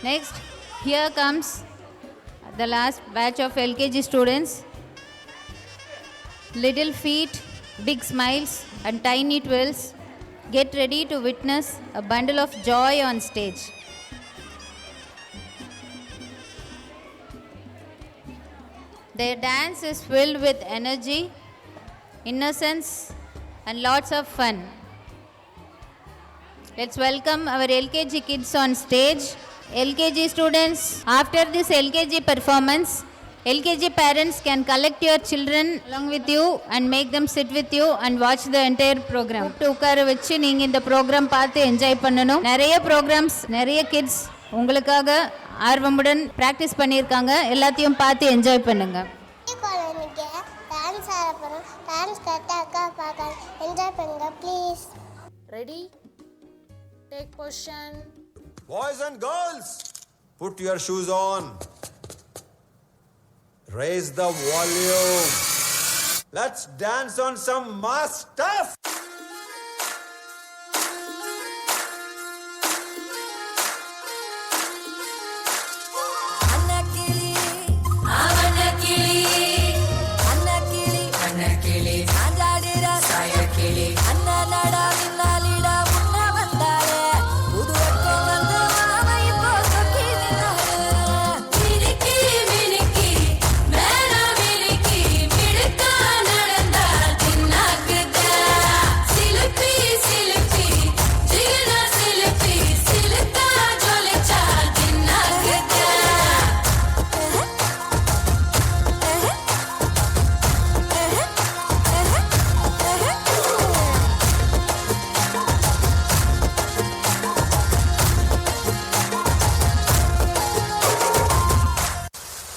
Next, here comes the last batch of LKG students. Little feet, big smiles and tiny twirls. Get ready to witness a bundle of joy on stage. Their dance is filled with energy, innocence and lots of fun. Let's welcome our LKG kids on stage. LKG students, after this LKG performance, LKG parents can collect your children along with you and make them sit with you and watch the entire program. உட்கார வச்சு நீங்க இந்த program பார்த்து enjoy பண்ணணும். நிறைய programs, நிறைய kids உங்களுக்காக ஆர்வமுடன் பிராக்டிஸ் பண்ணியிருக்காங்க. எல்லாத்தையும் பார்த்து என்ஜாய் பண்ணுங்க. டான்ஸ் ஆட போறோம். டான்ஸ் கரெக்டாக பார்க்க என்ஜாய் பண்ணுங்க please. Ready? Take position. Boys and girls, put your shoes on. Raise the volume. Let's dance on some mass stuff.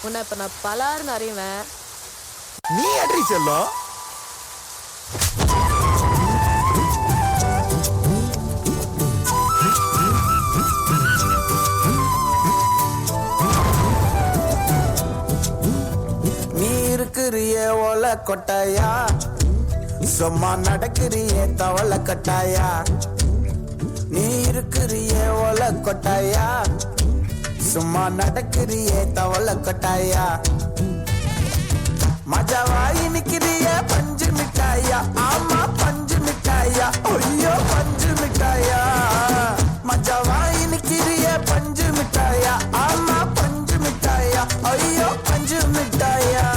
உன்னை இப்ப நான் பலாருன்னு அறிவேன். நீ அட்ரி செல்லம். நீ இருக்கிறிய ஓல கொட்டாயா, சும்மா நடக்கிறிய தவள கட்டாயா. நீ இருக்கிறிய ஓல கொட்டாயா, சும்மா நடக்கிறியே தவள கட்டாயா. மஜாவாயி நிக்கிறிய பஞ்சு மிட்டாயா, ஆமா பஞ்சு மிட்டாயா, ஐயோ பஞ்சு மிட்டாயா. மஜாவாயி நிக்கிறிய பஞ்சு மிட்டாயா, ஆமா பஞ்சு மிட்டாயா, ஐயோ பஞ்சு மிட்டாயா.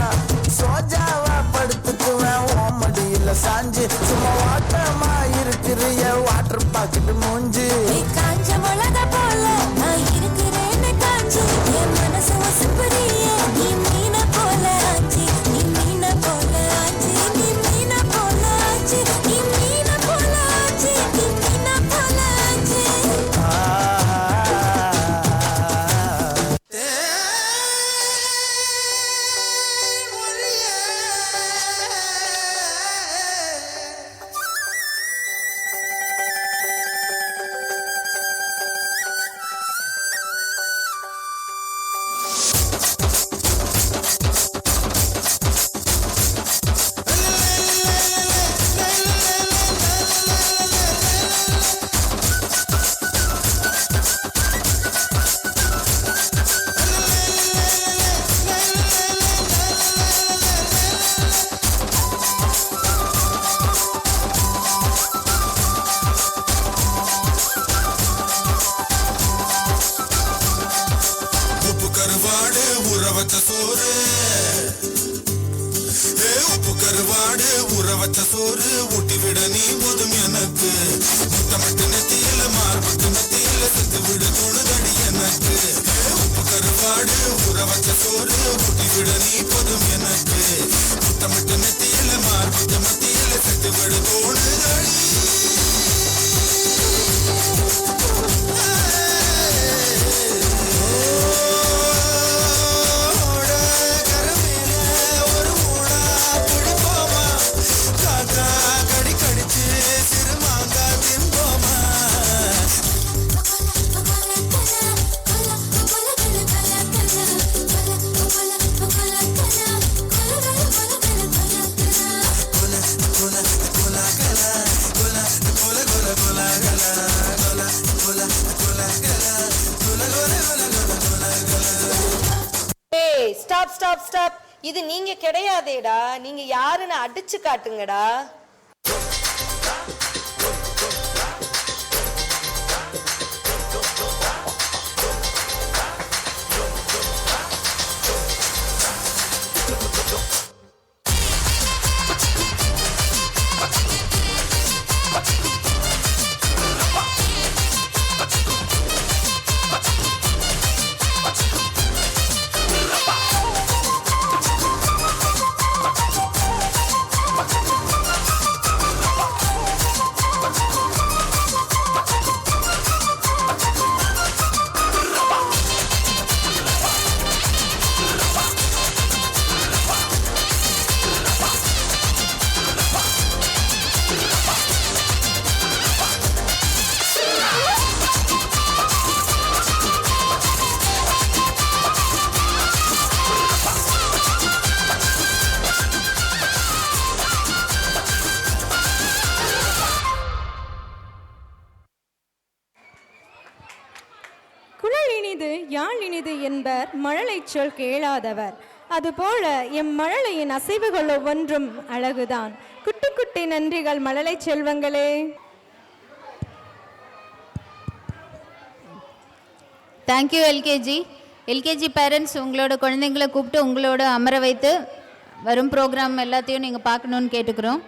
சோஜாவா படுத்துக்குவேன் ஓமடியில சாஞ்சு, சும்மா வாட்டமா இருக்கிறிய வாட்டர் பாக்கெட் மூஞ்சு. காஞ்ச மிளக போல நான் இருக்கிறேன்னு காஞ்சு, என் மனசு வசப்படியே நீ மீன போல ஆச்சு, நீ மீன போல ஆச்சு, நீ மீன போல ஆச்சு, நீ மீன போல ஆச்சு, நீ மீன போல ஆச்சு. கருவாடு ஊற வச்ச சோறு ஊட்டி விட நீ போதும் எனக்கு. முத்தமிட்டு நெத்தியில மார்பட்டு நெத்தியில செத்து விட தோணுதடி எனக்கு. உப்பு கருவாடு ஊற வச்ச சோறு ஊட்டி விட நீ போதும் எனக்கு. முத்தமிட்டு நெத்தியில மார்பட்டு நெத்தியில செத்து விட தோணுதடி. Stop stop stop. இது நீங்க கிடையாதேடா. நீங்க யாருன்னு அடிச்சு காட்டுங்கடா. யாழ் இனிது என்பர் மழலை சொல் கேளாதவர். அதுபோல எம் மழலையின் அசைவுகள் ஒவ்வொன்றும் அழகுதான். குட்டி குட்டி நன்றிகள் மழலை செல்வங்களே. தேங்க்யூ எல்கேஜி பேரண்ட்ஸ், உங்களோட குழந்தைங்களை கூப்பிட்டு உங்களோட அமர வைத்து வரும் ப்ரோக்ராம் எல்லாத்தையும் நீங்கள் பார்க்கணுன்னு கேட்டுக்கிறோம்.